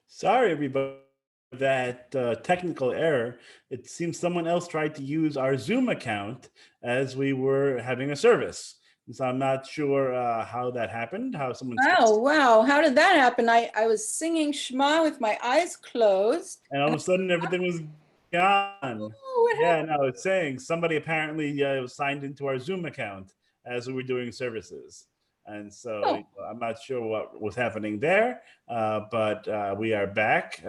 Sorry, everybody, that technical error. It seems someone else tried to use our Zoom account as we were having a service. And so I'm not sure how that happened, how someone Oh, switched. wow. How did that happen? I was singing Shema with my eyes closed. And all of a sudden, everything was gone. Oh, what Yeah, happened? no, it's saying somebody apparently signed into our Zoom account as we were doing services. And so Oh, I'm not sure what was happening there, but we are back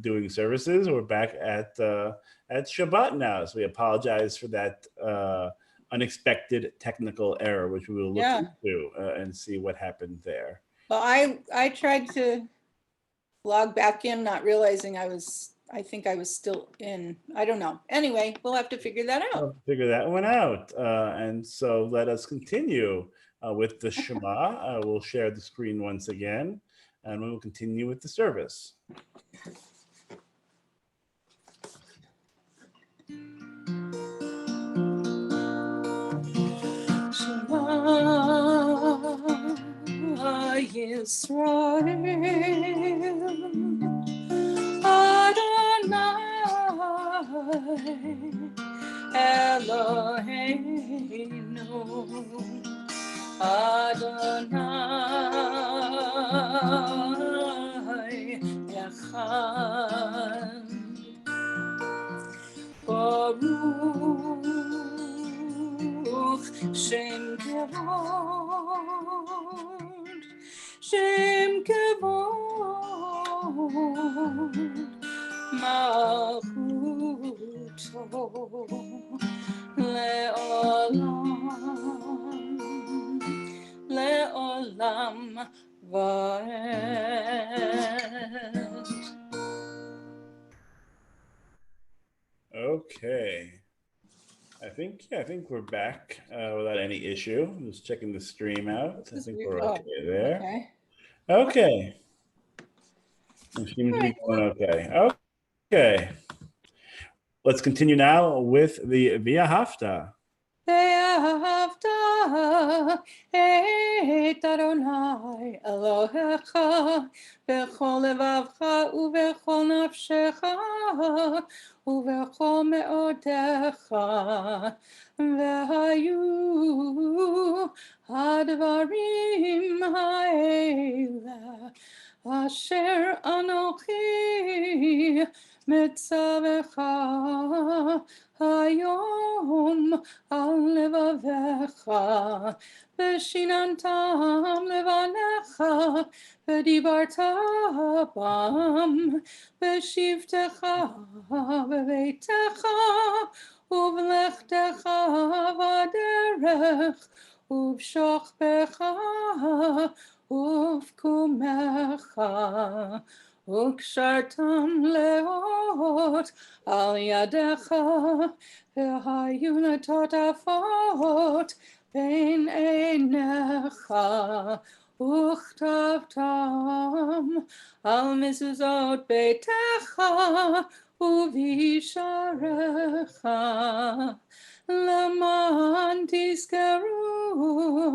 doing services. We're back at Shabbat now, so we apologize for that unexpected technical error, which we will look yeah. into and see what happened there. Well, I tried to log back in, not realizing I think I was still in. I don't know. Anyway, we'll have to figure that out. We'll figure that one out. And so let us continue with the Shema. We'll share the screen once again, and we will continue with the service. Yisrael, Adonai, Eloheinu, Adonai, Echad, Baruch Shem Kevod, Shem Kevod, Malchuto Leolam, Leolam Vaed. Okay. I think we're back without any issue. I'm just checking the stream out. I think we're okay there. Okay. Okay. It seems to be going okay. Okay. Let's continue now with the Via Hafta. ואהבת את אדוני אלוהיך בכל לבבך ובכל נפשך ובכל מאודך, והיו הדברים האלה אשר אנוכי מצווך היום על לבביך, ושיננתם לבניך, ודיברת בם, בשבתך בביתך, ובלכתך בדרך, ובשוכבך ובקומך, וקשרתם לאות על ידך, והיו לטוטפות בין עיניך, וכתבתם על מזוזות ביתך ובשעריך, למען תזכרו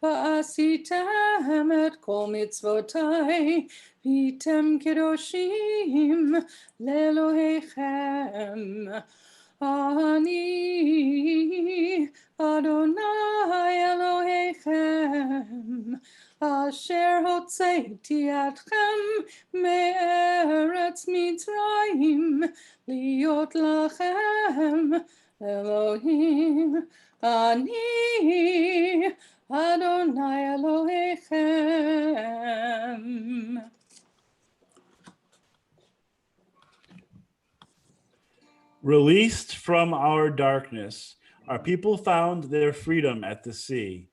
ועשיתם את כל מצוותיי, והייתם קדושים לאלוהיכם. אני אדוני אלוהיכם, אשר הוצאתי אתכם מארץ מצרים, להיות לכם אלוהים. אני אדוני אלוהיכם. Released from our darkness, our people found their freedom at the sea.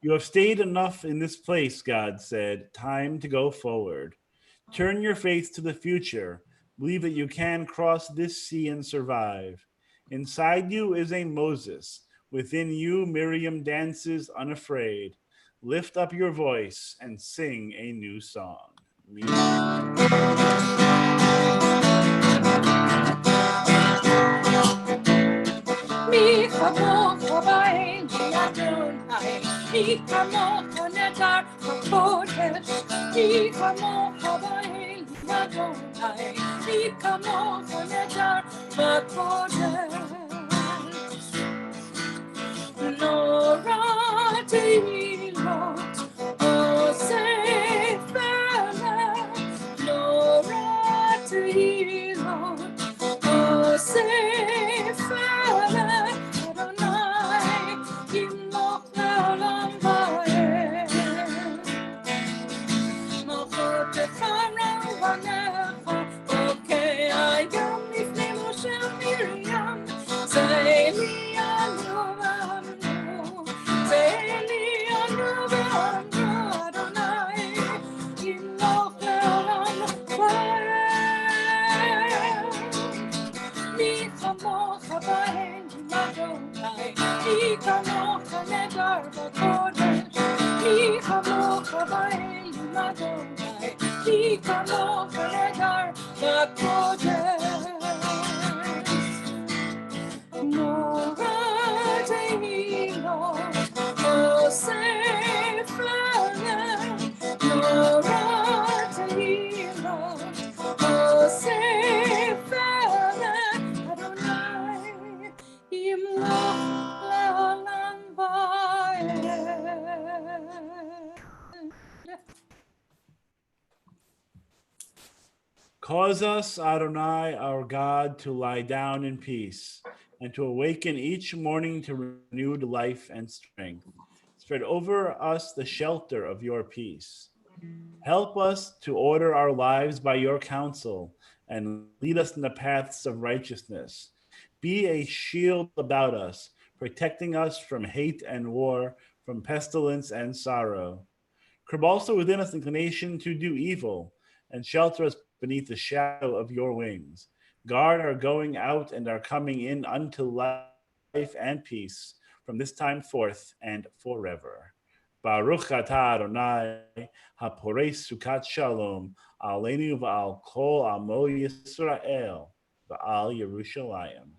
You have stayed enough in this place, God said. Time to go forward. Turn your face to the future. Believe that you can cross this sea and survive. Inside you is a Moses. Within you, Miriam dances unafraid. Lift up your voice and sing a new song. מי כמוך באין לי אדוני, מי כמוך נדר בקודש, מי כמוך באין לי Adonai, mi kamo neder b'kodesh. Nora tehilot, osef melech. Nora tehilot, osef melech. Adonai, yimloch le'olam va'ed. Malchut Pharaoh okay, I am לפני משה מרים. זה אלינו ואמרו, אדוני, ימלוך לעולם ועד. מי כמוך באלוהים אדוני, מי כמוך נדר בקודש, מי כמוך באלוהים אדוני, מי כמוך נדר בקודש. נורא תהילות, אוסף ללב, נורא תהילות, אוסף ללב, אדוני ימלוך לעולם ועד. Cause us, Adonai, our God, to lie down in peace, and to awaken each morning to renewed life and strength. Spread over us the shelter of your peace. Help us to order our lives by your counsel, and lead us in the paths of righteousness. Be a shield about us, protecting us from hate and war, from pestilence and sorrow. Curb also within us inclination to do evil, and shelter us beneath the shadow of your wings. Guard our going out and our coming in unto life and peace from this time forth and forever. Baruch atah Adonai, haporei sukat shalom, aleinu v'al kol amo Yisrael, v'al Yerushalayim.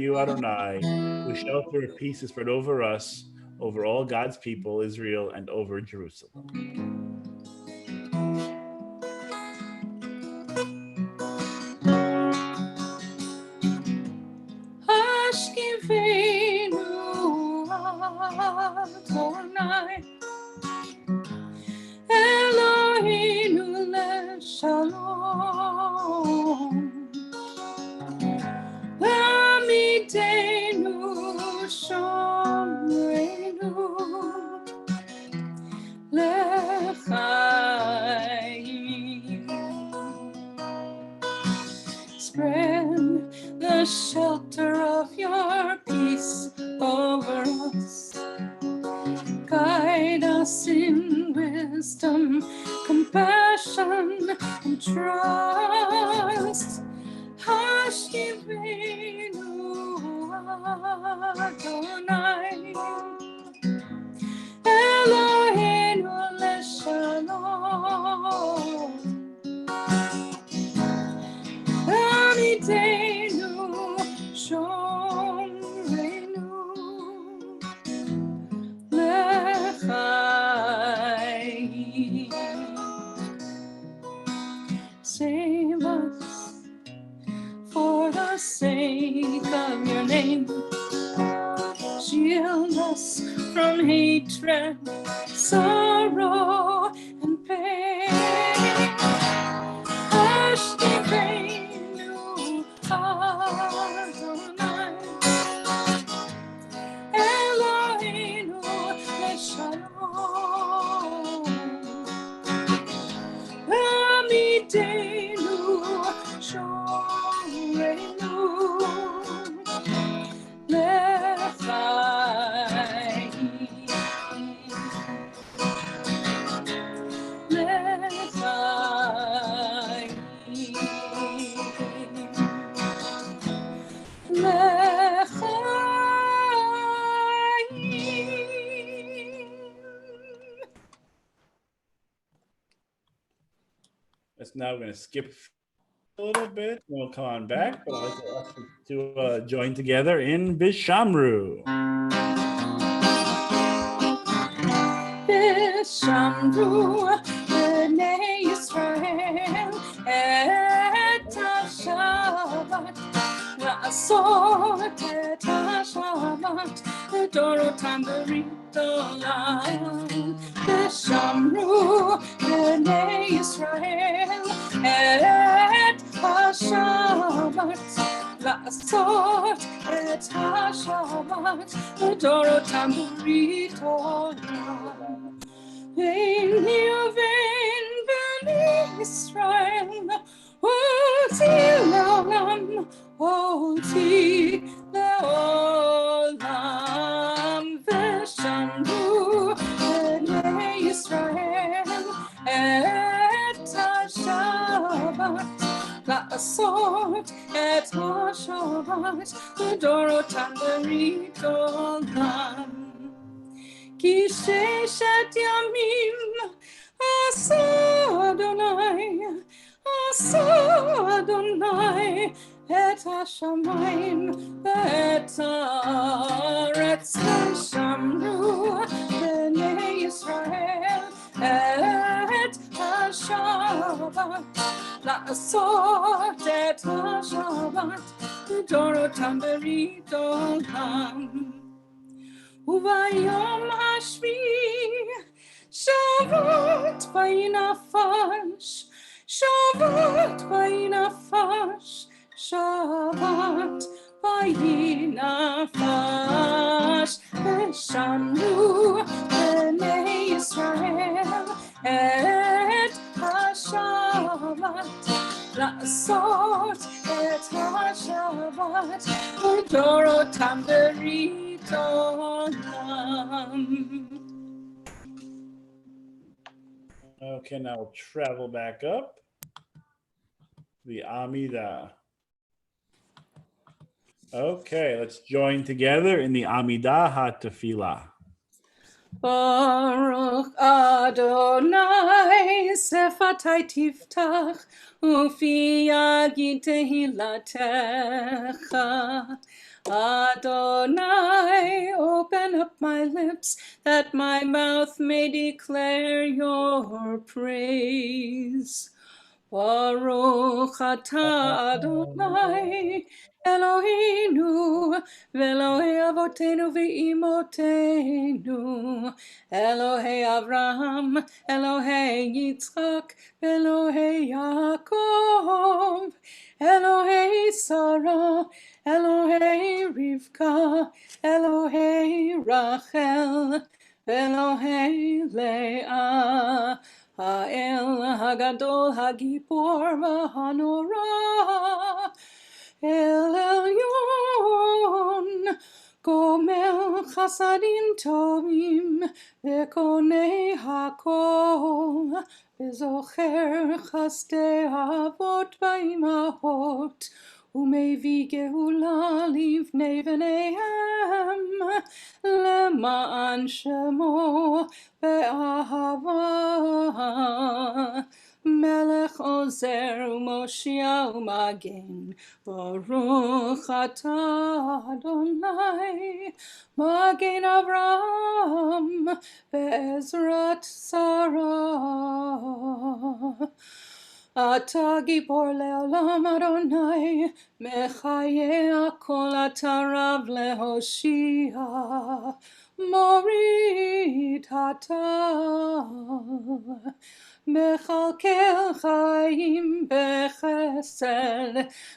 You, Adonai, whose shelter of peace is spread over us, over all God's people, Israel, and over Jerusalem. Ashkivenu Adonai, Eloheinu leshalom. Amidenu shomreinu lechaim. Spread the shelter of your peace over us. Guide us in wisdom, compassion, and trust. Hashivenu Adonai, Eloheinu leshalom. Amidenu shomreinu lechaim. Save us for the sake of your name. Shield us from hatred, sorrow, and pain. Ashkivenu Adonai, Eloheinu leshalom. Amidenu shomreinu lechaim. Lechaim. That's now going to skip a little bit. We'll come on back, but I'd like to ask you to join together in Bishamru. Bishamru, B'nai Yisrael, את השבת, לעשות את השבת, לדורותם ברית עולם. ושמרו בני ישראל את השבת, לעשות את השבת, לדורותם ברית עולם. ביני ובין בני ישראל, אותי לעולם, אותי לעולם. ושמרו בני ישראל את השבת, לעשות את השבת, לדורותם ברית עולם. כי ששת ימים עשה אדוני, עשה אדוני את השמיים ואת הארץ. ושמרו בני ישראל את השבת, לעשות את השבת, לדורותם ברית עולם. וביום השביעי שבת וינפש, שבת וינפש, שבת וינפש. ושמרו בני ישראל את השבת, לעשות את השבת, לדורותם ברית עולם. Okay, now we'll travel back up. The Amidah. Okay, let's join together in the Amidah HaTefillah. Baruch Adonai Sefatai Tiftach Ufi Yagid Tehilatecha. Adonai, open up my lips, that my mouth may declare your praise. Baruch atah Adonai, Eloheinu, ve'Elohei avotenu ve'imotenu, Elohei Avraham, Elohei Yitzchak, Elohei Yaakov, Elohei Sarah, Elohei Rivka, Elohei Rachel, Elohei Leah, Ha'el Hagadol Hagibor V'Hanora, El Elyon, Gomel Chasadim Tovim, Ve'konei Hakol, Ve'zocher Chasdei Avot V'imahot, ומביא גאולה לבני בניהם, למען שמו באהבה. מלך עוזר ומושיע ומגן, ברוך אתה אדוני, מגן אברהם בעזרת שרה. אתה גיבור לעולם אדוני, מחיה הכל אתה רב להושיע, מוריד אתה, מכלכל חיים בחסד,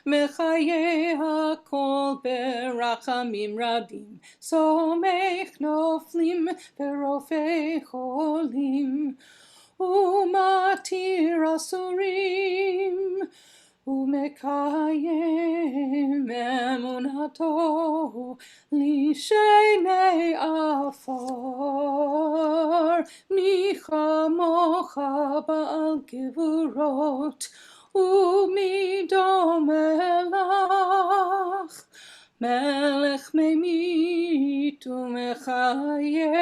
מחיה הכל ברחמים רבים, סומך נופלים ברופא חולים, ומתיר אסורים, ומקיים אמונתו לשני עפר. מי כמוך בעל גבורות, ומי דומה לך, מלך ממית ומחיה,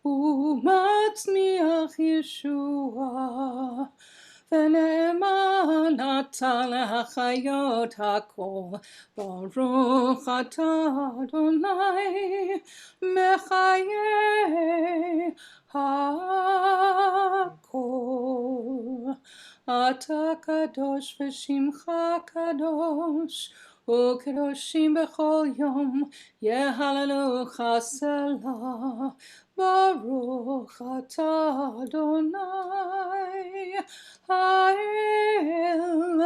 ומצמיח ישוע. ונאמן אתה להחיות הכל, ברוך אתה אדוני, מחיה הכל. אתה קדוש ושמך קדוש, וקדושים בכל יום יהללוך סלה. ברוך אתה אדוני האל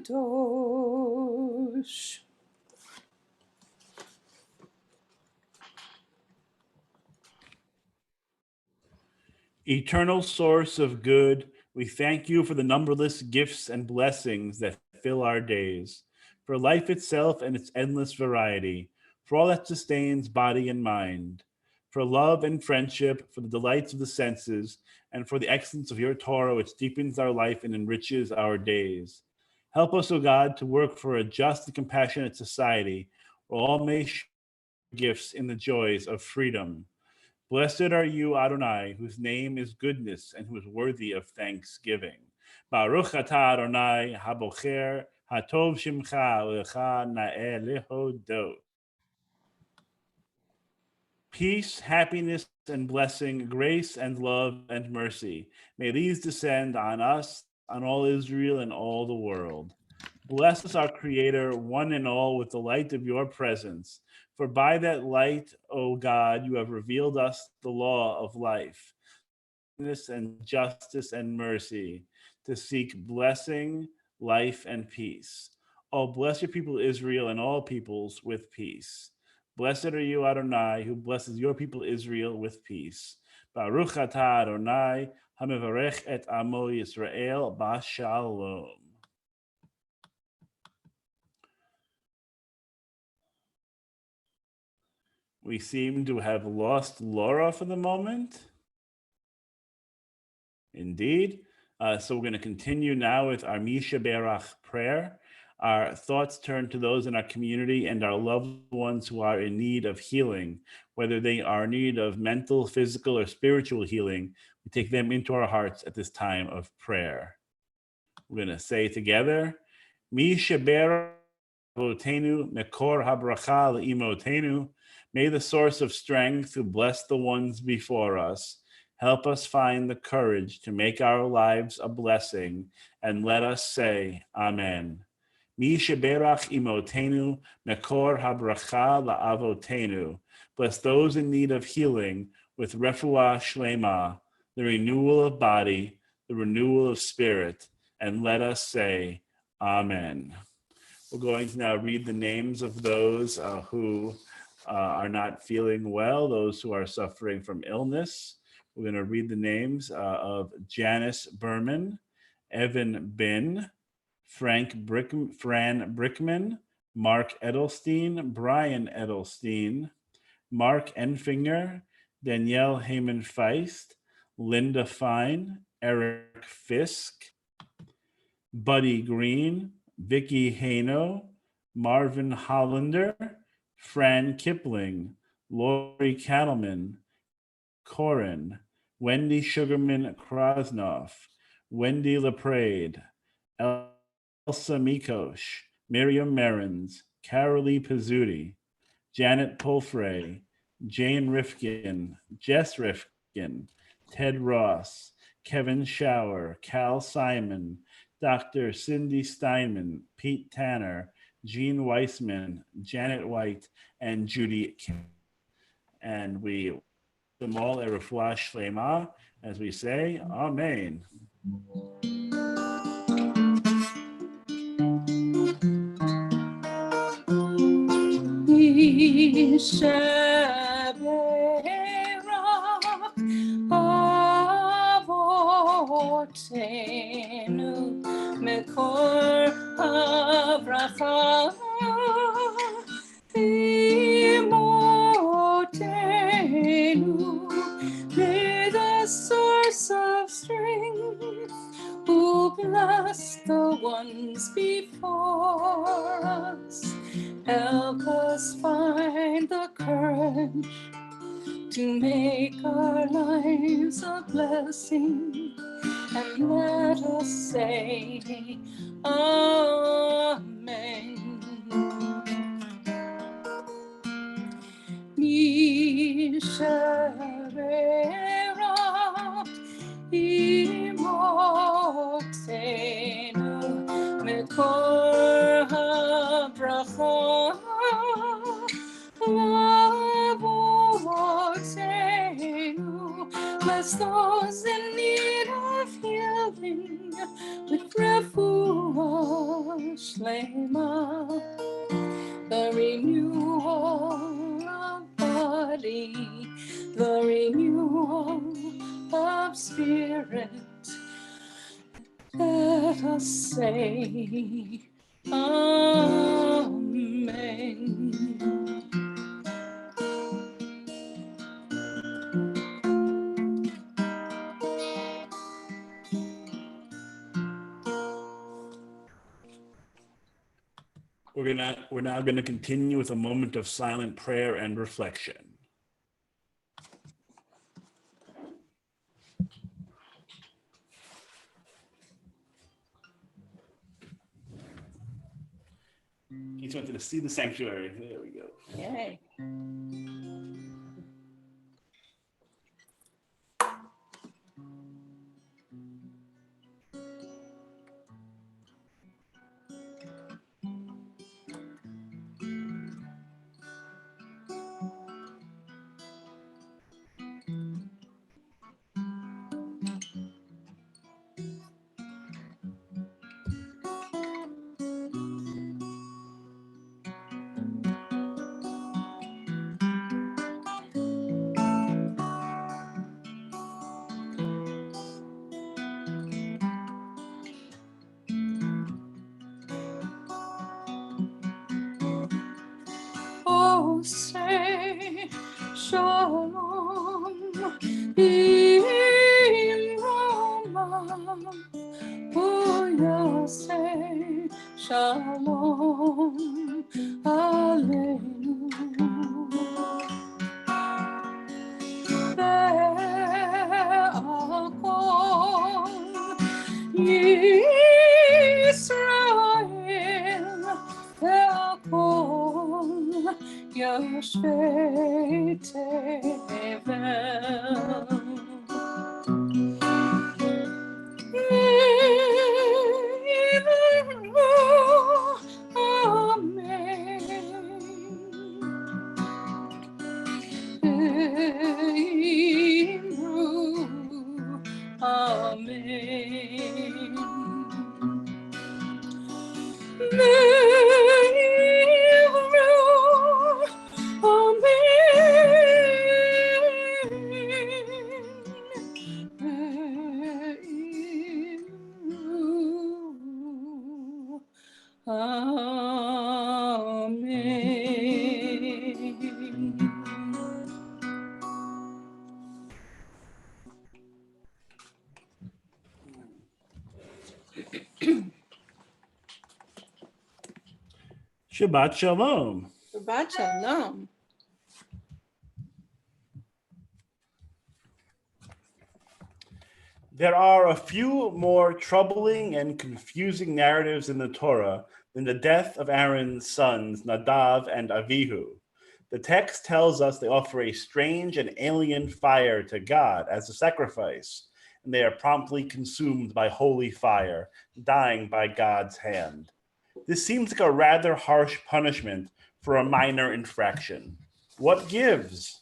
הקדוש. Eternal source of good, we thank you for the numberless gifts and blessings that fill our days, for life itself and its endless variety, for all that sustains body and mind, for love and friendship, for the delights of the senses, and for the excellence of your Torah, which deepens our life and enriches our days. Help us, O God, to work for a just and compassionate society, where all may share gifts in the joys of freedom. Blessed are you, Adonai, whose name is goodness and who is worthy of thanksgiving. Baruch atah Adonai, habocher, hatov shimcha, lecha na'eh lehodot. Peace, happiness, and blessing, grace and love and mercy. May these descend on us, on all Israel and all the world. Bless us, our Creator, one and all, with the light of your presence. For by that light, O God, you have revealed us the law of life, goodness and justice and mercy, to seek blessing, life, and peace. Oh, bless your people Israel and all peoples with peace. Blessed are you, Adonai, who blesses your people Israel with peace. Baruch atah Adonai, hamevarech et amo Yisrael b'shalom. We seem to have lost Laura for the moment. Indeed. So we're going to continue now with our Misha Berach prayer. Our thoughts turn to those in our community and our loved ones who are in need of healing, whether they are in need of mental, physical, or spiritual healing. We take them into our hearts at this time of prayer. We're going to say together, Misha Berach Avotenu Mekor Habracha Le'imotenu. May the source of strength who bless the ones before us help us find the courage to make our lives a blessing, and let us say, Amen. Mi sheberach imotenu, mekor habracha la'avotenu. Bless those in need of healing with refuah shlema, the renewal of body, the renewal of spirit, and let us say, Amen. We're going to now read the names of those who are not feeling well, those who are suffering from illness. We're going to read the names of Janice Berman, Evan Bin, Fran Brickman, Mark Edelstein, Brian Edelstein, Mark Enfinger, Danielle Heyman Feist, Linda Fine, Eric Fisk, Buddy Green, Vicky Haino, Marvin Hollander, Fran Kipling, Lori Cattleman, Corin, Wendy Sugarman Krasnoff, Wendy LaPrade, Elsa Mikosh, Miriam Merens, Carolee Pizzuti, Janet Pulfrey, Jane Rifkin, Jess Rifkin, Ted Ross, Kevin Shower, Cal Simon, Dr. Cindy Steinman, Pete Tanner, Jean Weissman, Janet White, and Judy Kim. And we them all a refuah shlema as we say, Amen. Avotenu mekor habracha imotenu. May the source of strength who bless the ones before us help us find the courage to make our lives a blessing, and let us say, Amen. Misha Berach Bless those in need of healing with refuah shlema, the renewal of body, the renewal of spirit. Let us say, Amen. We're now gonna continue with a moment of silent prayer and reflection. He just wanted to see the sanctuary. There we go. Yay. Oh, say shalom in Roma. Oh, yeah, say shalom aleinu. Ve'akol Yisrael, ve'akol Yoshvei Tevel. Shabbat Shalom. Shabbat Shalom. There are a few more troubling and confusing narratives in the Torah than the death of Aaron's sons, Nadav and Avihu. The text tells us they offer a strange and alien fire to God as a sacrifice, and they are promptly consumed by holy fire, dying by God's hand. This seems like a rather harsh punishment for a minor infraction. What gives?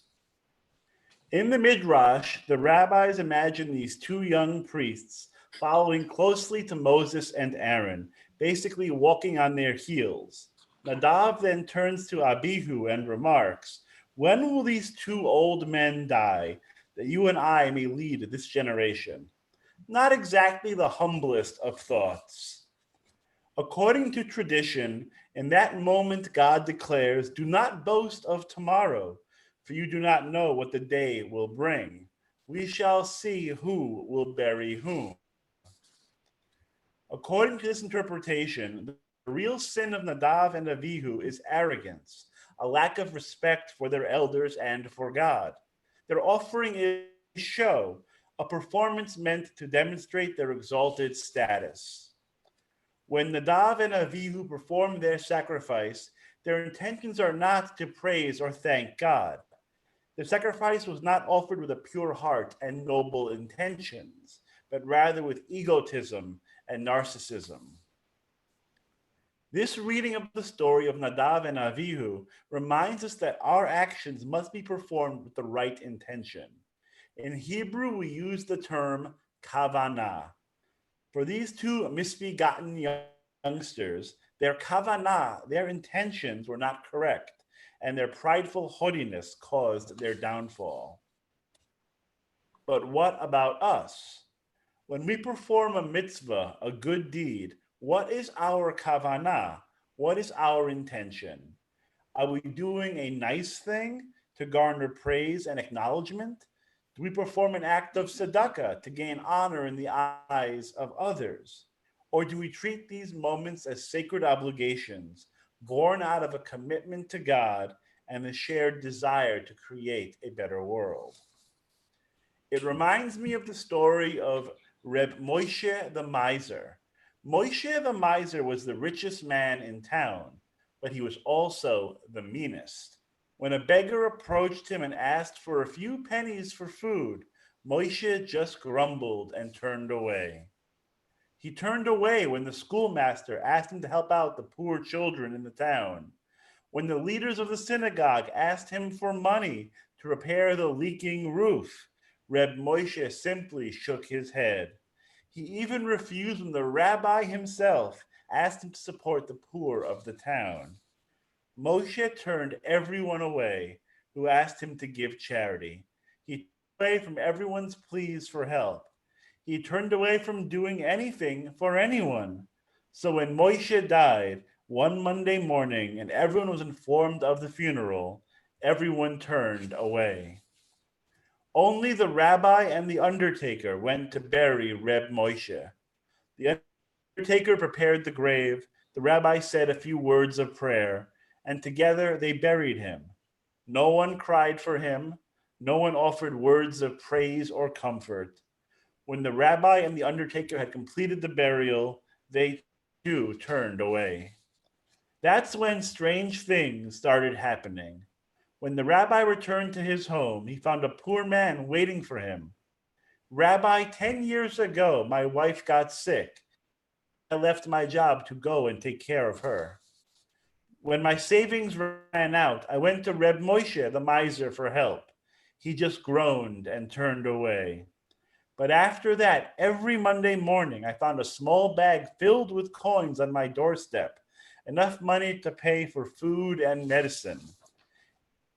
In the Midrash, the rabbis imagine these two young priests following closely to Moses and Aaron, basically walking on their heels. Nadav then turns to Abihu and remarks, "When will these two old men die, that you and I may lead this generation?" Not exactly the humblest of thoughts. According to tradition, in that moment God declares, "Do not boast of tomorrow, for you do not know what the day will bring. We shall see who will bury whom." According to this interpretation, the real sin of Nadav and Avihu is arrogance, a lack of respect for their elders and for God. Their offering is a show, a performance meant to demonstrate their exalted status. When Nadav and Avihu perform their sacrifice, their intentions are not to praise or thank God. The sacrifice was not offered with a pure heart and noble intentions, but rather with egotism and narcissism. This reading of the story of Nadav and Avihu reminds us that our actions must be performed with the right intention. In Hebrew, we use the term kavanah. For these two misbegotten youngsters, their kavanah, their intentions were not correct, and their prideful haughtiness caused their downfall. But what about us? When we perform a mitzvah, a good deed, what is our kavanah? What is our intention? Are we doing a nice thing to garner praise and acknowledgement? Do we perform an act of tzedakah to gain honor in the eyes of others? Or do we treat these moments as sacred obligations born out of a commitment to God and the shared desire to create a better world? It reminds me of the story of Reb Moshe the miser. Moshe the miser was the richest man in town, but he was also the meanest. When a beggar approached him and asked for a few pennies for food, Moshe just grumbled and turned away. He turned away when the schoolmaster asked him to help out the poor children in the town. When the leaders of the synagogue asked him for money to repair the leaking roof, Reb Moshe simply shook his head. He even refused when the rabbi himself asked him to support the poor of the town. Moshe turned everyone away who asked him to give charity. He turned away from everyone's pleas for help. He turned away from doing anything for anyone. So when Moshe died one Monday morning and everyone was informed of the funeral, everyone turned away. Only the rabbi and the undertaker went to bury Reb Moshe. The undertaker prepared the grave, the rabbi said a few words of prayer, and together they buried him. No one cried for him, no one offered words of praise or comfort. When the rabbi and the undertaker had completed the burial, they too turned away. That's when strange things started happening. When the rabbi returned to his home, he found a poor man waiting for him. Rabbi, 10 years ago, my wife got sick. I left my job to go and take care of her. When my savings ran out, I went to Reb Moshe, the miser, for help. He just groaned and turned away. But after that, every Monday morning, I found a small bag filled with coins on my doorstep, enough money to pay for food and medicine.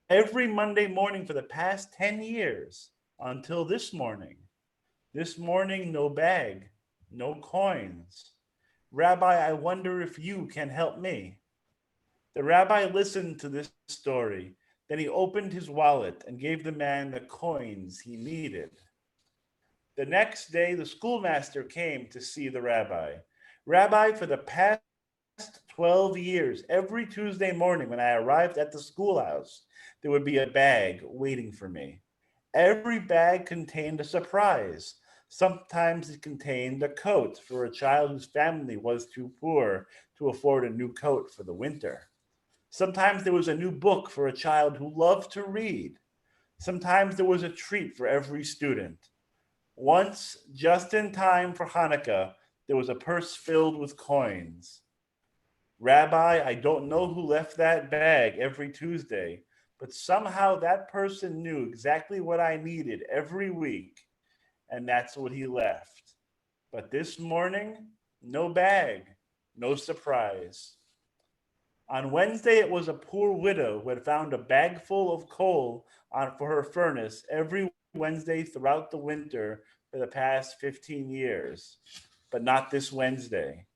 Every Monday morning for the past 10 years, until this morning. This morning, no bag, no coins. Rabbi, I wonder if you can help me. The rabbi listened to this story. Then he opened his wallet and gave the man the coins he needed. The next day, the schoolmaster came to see the rabbi. Rabbi, for the past 12 years, every Tuesday morning when I arrived at the schoolhouse, there would be a bag waiting for me. Every bag contained a surprise. Sometimes it contained a coat for a child whose family was too poor to afford a new coat for the winter. Sometimes there was a new book for a child who loved to read. Sometimes there was a treat for every student. Once, just in time for Hanukkah, there was a purse filled with coins. Rabbi, I don't know who left that bag every Tuesday, but somehow that person knew exactly what I needed every week, and that's what he left. But this morning, no bag, no surprise. On Wednesday, it was a poor widow who had found a bag full of coal for her furnace every Wednesday throughout the winter for the past 15 years, but not this Wednesday.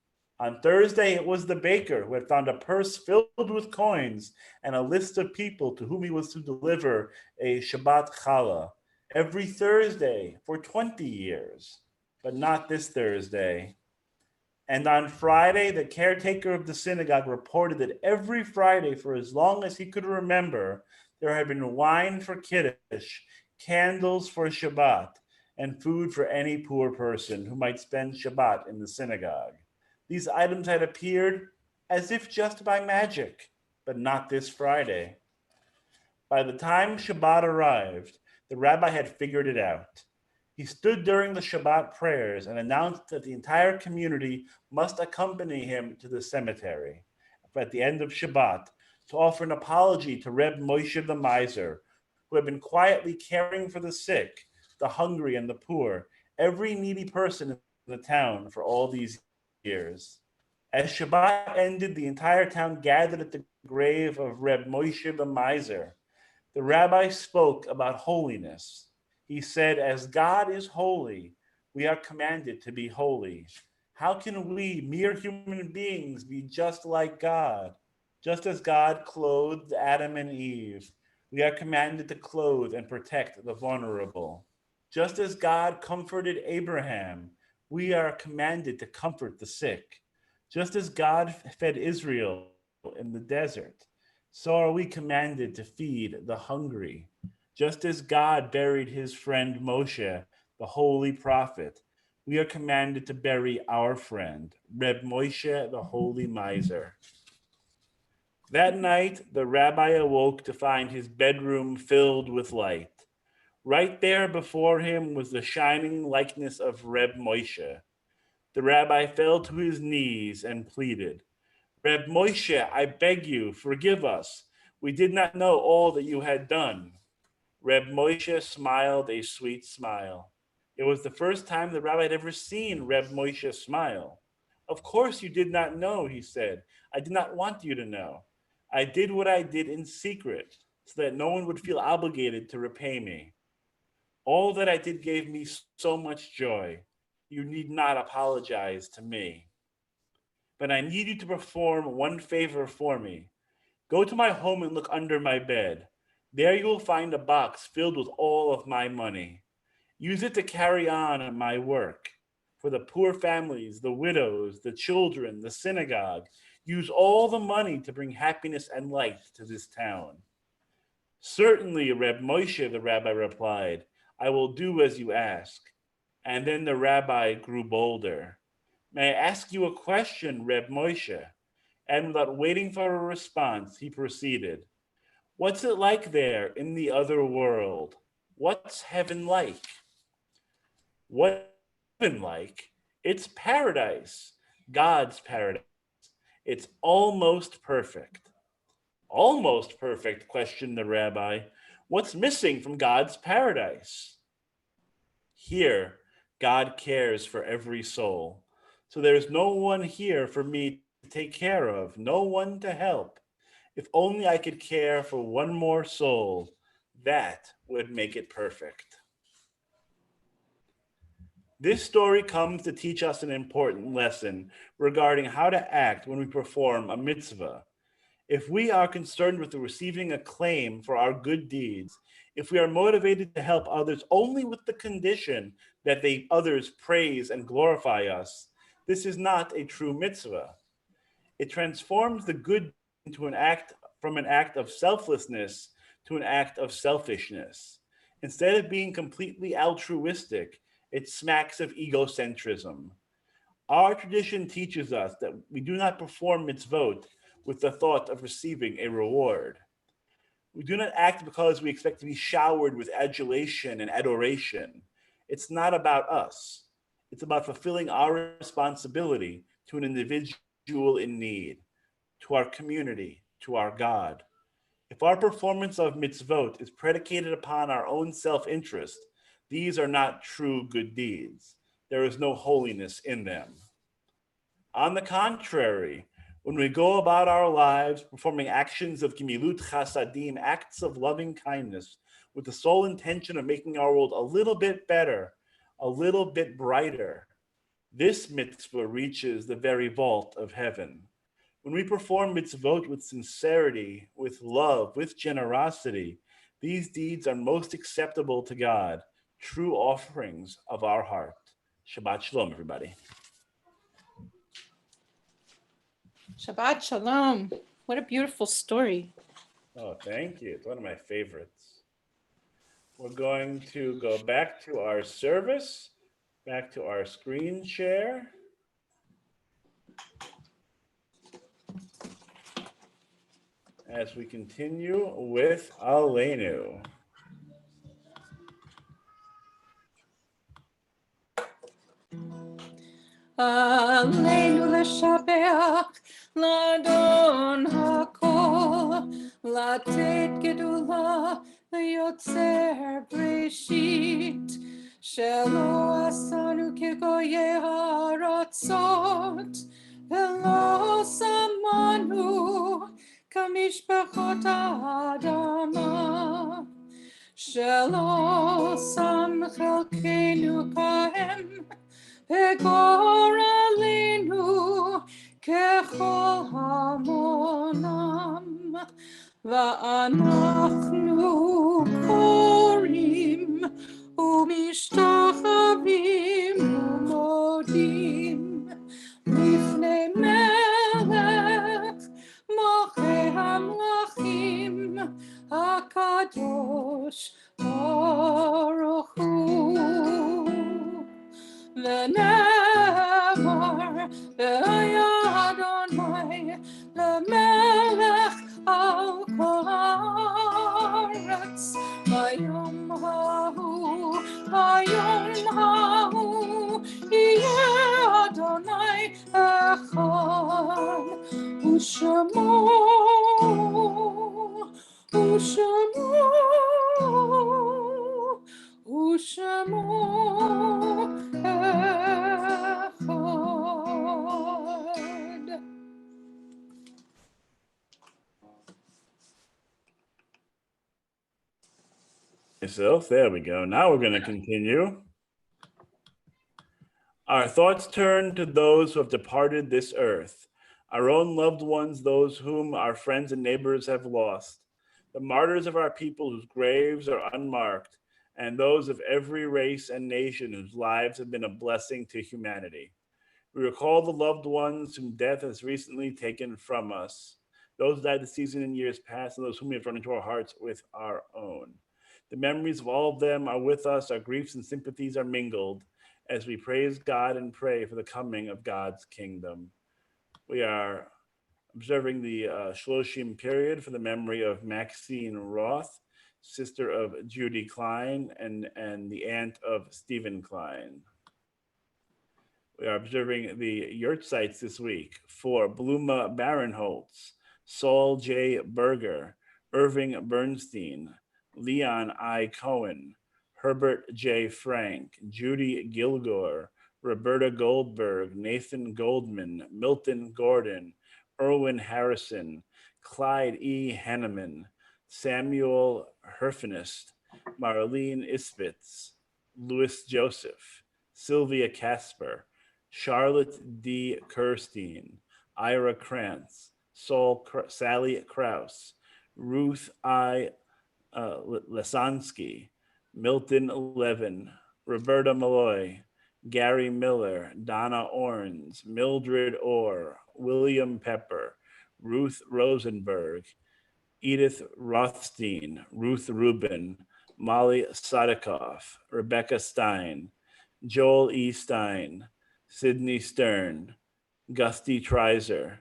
On Thursday, it was the baker who had found a purse filled with coins and a list of people to whom he was to deliver a Shabbat challah every Thursday for 20 years, but not this Thursday. And on Friday, the caretaker of the synagogue reported that every Friday, for as long as he could remember, there had been wine for Kiddush, candles for Shabbat, and food for any poor person who might spend Shabbat in the synagogue. These items had appeared as if just by magic, but not this Friday. By the time Shabbat arrived, the rabbi had figured it out. He stood during the Shabbat prayers and announced that the entire community must accompany him to the cemetery. at the end of Shabbat to offer an apology to Reb Moshe the miser, who had been quietly caring for the sick, the hungry, and the poor, every needy person in the town for all these years. As Shabbat ended, the entire town gathered at the grave of Reb Moshe the miser. The rabbi spoke about holiness. He said, as God is holy, we are commanded to be holy. How can we, mere human beings, be just like God? Just as God clothed Adam and Eve, we are commanded to clothe and protect the vulnerable. Just as God comforted Abraham, we are commanded to comfort the sick. Just as God fed Israel in the desert, so are we commanded to feed the hungry. Just as God buried his friend Moshe, the holy prophet, we are commanded to bury our friend, Reb Moshe, the holy miser. That night, the rabbi awoke to find his bedroom filled with light. Right there before him was the shining likeness of Reb Moshe. The rabbi fell to his knees and pleaded, Reb Moshe, I beg you, forgive us. We did not know all that you had done. Reb Moshe smiled a sweet smile. It was the first time the rabbi had ever seen Reb Moshe smile. Of course you did not know, he said. I did not want you to know. I did what I did in secret so that no one would feel obligated to repay me. All that I did gave me so much joy. You need not apologize to me. But I need you to perform one favor for me. Go to my home and look under my bed. There you will find a box filled with all of my money. Use it to carry on my work. For the poor families, the widows, the children, the synagogue, use all the money to bring happiness and light to this town. Certainly, Reb Moshe, the rabbi replied, I will do as you ask. And then the rabbi grew bolder. May I ask you a question, Reb Moshe? And without waiting for a response, he proceeded. What's it like there in the other world? What's heaven like? What's heaven like? It's paradise, God's paradise. It's almost perfect. Almost perfect, questioned the rabbi. What's missing from God's paradise? Here, God cares for every soul. So there's no one here for me to take care of, no one to help. If only I could care for one more soul, that would make it perfect. This story comes to teach us an important lesson regarding how to act when we perform a mitzvah. If we are concerned with receiving acclaim for our good deeds, if we are motivated to help others only with the condition that others praise and glorify us, this is not a true mitzvah. It transforms the good into an act from an act of selflessness to an act of selfishness. Instead of being completely altruistic, it smacks of egocentrism. Our tradition teaches us that we do not perform mitzvot with the thought of receiving a reward. We do not act because we expect to be showered with adulation and adoration. It's not about us. It's about fulfilling our responsibility to an individual in need, to our community, to our God. If our performance of mitzvot is predicated upon our own self-interest, these are not true good deeds. There is no holiness in them. On the contrary, when we go about our lives performing actions of gemilut chasadim, acts of loving kindness, with the sole intention of making our world a little bit better, a little bit brighter, this mitzvah reaches the very vault of heaven. When we perform mitzvot with sincerity, with love, with generosity, these deeds are most acceptable to God, true offerings of our heart. Shabbat shalom, everybody. Shabbat shalom. What a beautiful story. Oh, thank you. It's one of my favorites. We're going to go back to our service, back to our screen share. As we continue with Aleinu. Aleinu l'shabeach l'Adonai לתת גדולה ליוצר בראשית, שלא עשנו כגויי הארצות, ולא שמנו כמשפחות האדמה, שלא שם חלקנו כהם, וגורלנו ככל המונם, ואנחנו קוראים ומשתחווים ומודים לפני מלך מלכי המלכים הקדוש ברוך הוא. ונאמר והיה אדוני למלך על כל הארץ ביום ההוא, ביום ההוא יהיה אדוני אחד, ושמו אחד. So there we go. Now we're going to continue. Our thoughts turn to those who have departed this earth, our own loved ones, those whom our friends and neighbors have lost, the martyrs of our people whose graves are unmarked, and those of every race and nation whose lives have been a blessing to humanity. We recall the loved ones whom death has recently taken from us, those who died this season in years past, and those whom we have run into our hearts with our own. The memories of all of them are with us, our griefs and sympathies are mingled as we praise God and pray for the coming of God's kingdom. We are observing the Shloshim period for the memory of Maxine Roth, sister of Judy Klein, and the aunt of Stephen Klein. We are observing the yurtzites this week for Bluma Barinholtz, Saul J. Berger, Irving Bernstein, Leon I. Cohen, Herbert J. Frank, Judy Gilgore, Roberta Goldberg, Nathan Goldman, Milton Gordon, Erwin Harrison, Clyde E. Henneman, Samuel Herfinist, Marlene Ispitz, Louis Joseph, Sylvia Casper, Charlotte D. Kirstein, Ira Krantz, Sally Krause, Ruth I. Lesansky, Milton Levin, Roberta Malloy, Gary Miller, Donna Orns, Mildred Orr, William Pepper, Ruth Rosenberg, Edith Rothstein, Ruth Rubin, Molly Sadikoff, Rebecca Stein, Joel E. Stein, Sidney Stern, Gusty Treiser,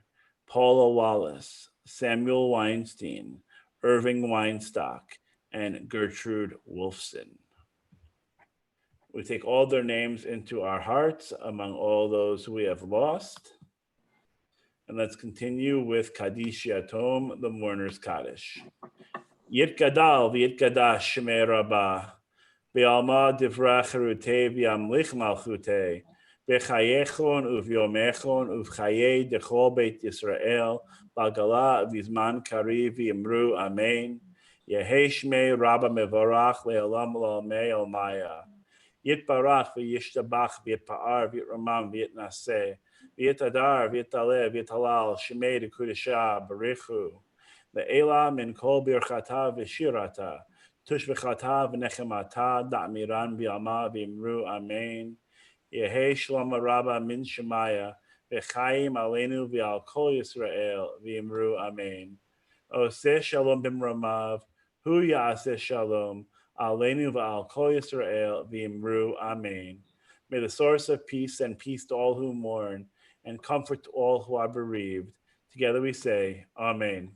Paula Wallace, Samuel Weinstein, Irving Weinstock, and Gertrude Wolfson. We take all their names into our hearts among all those we have lost. And let's continue with Kaddish Yatom, the Mourner's Kaddish. Yitgadal v'yitgadash shemei Rabbah, be'alma divrei cherutei v'yamlich malchutei, b'chayechon uv'yomechon uv'chayei dechol beit Yisrael, b'gala v'zman kariv v'yimru amen. Yehei shmei Rabbah mevorach le'olam l'olmei olmaya. Yitbarach v'yishtabach v'yitpa'ar v'yitramam v'yitnaseh, v'yitadar v'yitaleh v'yitalal shmei dekudesha barichu. Le'ela min kol birchata v'shirata, tushvechata v'nechemata, da'miran v'yama v'imru amen. Yehei shlom Rabbah min shemaya, v'chaim aleinu v'al kol Yisrael v'imru amen. Oseh shalom b'mramav, hu ya'aseh shalom, aleinu v'al kol Yisrael v'imru amen. May the source of peace send peace to all who mourn and comfort to all who are bereaved. Together we say, Amen.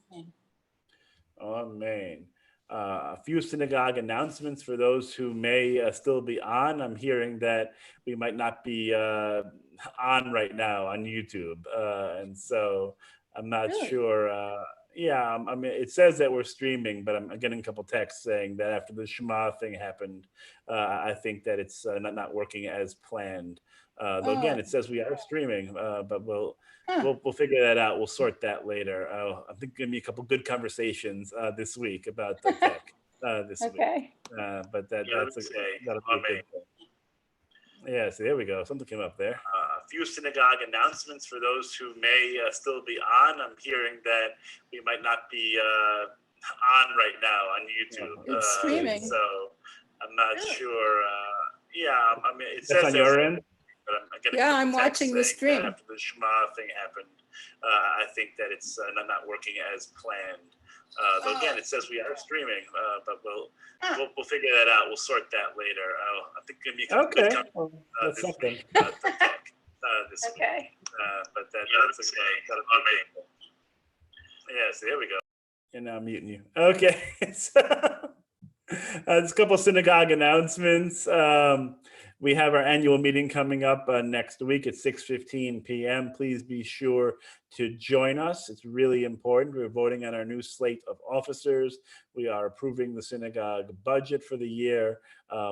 Amen. A few synagogue announcements for those who may still be on. I'm hearing that we might not be on right now on YouTube. And so I'm not Really? sure. Yeah, I mean, it says that we're streaming, but I'm getting a couple texts saying that after the Shema thing happened, I think that it's not working as planned. Though again, Oh, it says we are streaming, but huh. we'll figure that out. We'll sort that later. I think gonna be a couple good conversations this week about the tech this week. Okay. But that'll be a good thing. Yeah, so there we go. Something came up there. A few synagogue announcements for those who may still be on. I'm hearing that we might not be on right now on YouTube. It's streaming. So I'm not sure. Yeah, I mean, it says on your end. But I'm getting Yeah, I'm texts watching the saying stream. that after the Shema thing happened, I think that it's not working as planned. Though again, it says we are streaming, but we'll figure that out. We'll sort that later. I think gonna be good That's something. about the tech this week. Okay. But that's that'll be good. Yeah, so there we go. And now I'm muting you. Okay. So, there's a couple synagogue announcements. We have our annual meeting coming up next week at 6:15 p.m. Please be sure to join us. It's really important. We're voting on our new slate of officers. We are approving the synagogue budget for the year.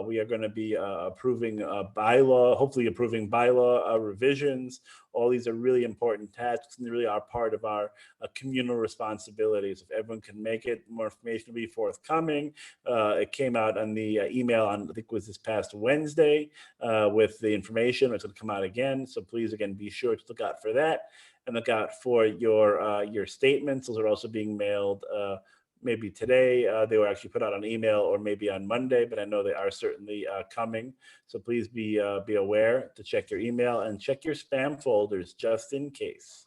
We are going to be approving bylaw, hopefully approving bylaw revisions. All these are really important tasks, and they really are part of our communal responsibilities. If everyone can make it, more information will be forthcoming. It came out on the email on, I think it was this past Wednesday, with the information. It's going to come out again. So please, again, be sure to look out for that and look out for your statements. Those are also being mailed maybe today. They were actually put out on email or maybe on Monday, but I know they are certainly coming. So please be aware to check your email and check your spam folders just in case.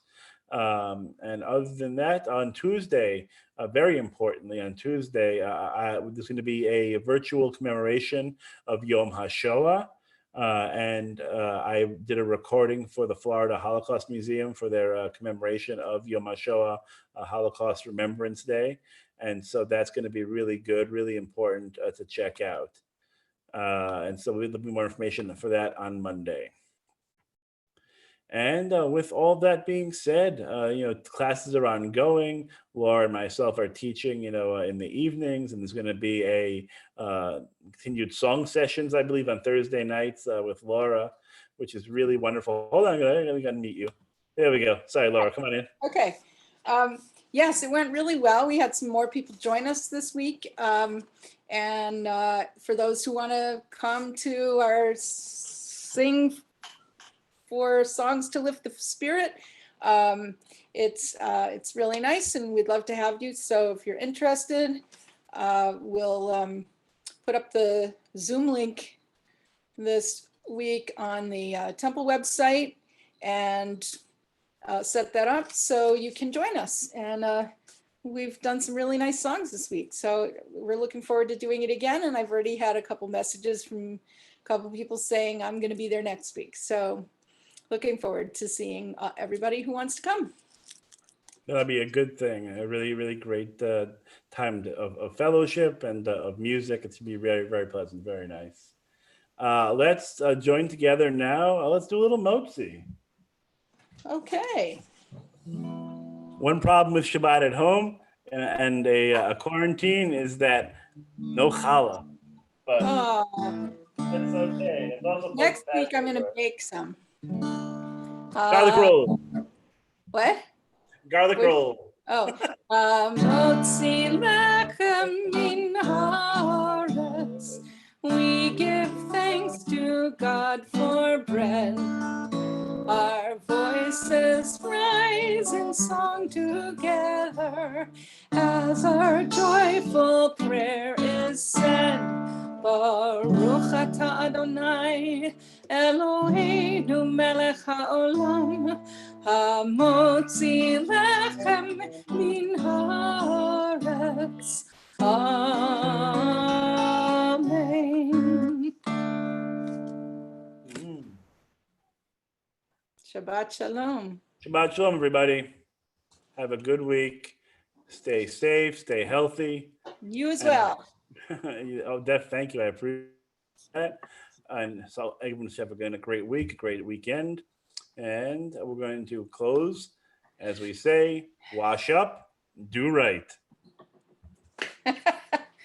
And other than that, on Tuesday, very importantly, on Tuesday, there's going to be a virtual commemoration of Yom HaShoah. And I did a recording for the Florida Holocaust Museum for their commemoration of Yom HaShoah, Holocaust Remembrance Day. And so that's going to be really good, really important to check out. And so there'll be more information for that on Monday. And with all that being said, classes are ongoing. Laura and myself are teaching, in the evenings, and there's going to be a continued song sessions, I believe, on Thursday nights with Laura, which is really wonderful. Hold on, we got to meet you. There we go. Sorry, Laura, come on in. Okay. Yes, it went really well. We had some more people join us this week. And for those who want to come to our Sing for Songs to Lift the Spirit, it's really nice, and we'd love to have you. So if you're interested, we'll put up the Zoom link this week on the temple website and set that up so you can join us. And we've done some really nice songs this week, so we're looking forward to doing it again. And I've already had a couple messages from a couple people saying I'm going to be there next week. So looking forward to seeing everybody who wants to come. That'll be a good thing. A really, really great time of fellowship and of music. It's going to be very, very pleasant, very nice. Let's join together now. Let's do a little motzi. Okay. One problem with Shabbat at home and a quarantine is that no challah. But that's okay. It's also Next week I'm going to make some. Garlic roll. What? Garlic roll. Oh. Motzi lechem min haaretz. We give thanks to God for bread. Our voices rise in song together as our joyful prayer is said. Baruch atah Adonai Eloheinu melech haolam hamotzi lechem min haaretz. Amen. Shabbat shalom. Shabbat shalom, everybody. Have a good week. Stay safe, stay healthy. You as well. Thank you. I appreciate that. And so everyone should have a great week, a great weekend. And we're going to close, as we say, wash up, Do right.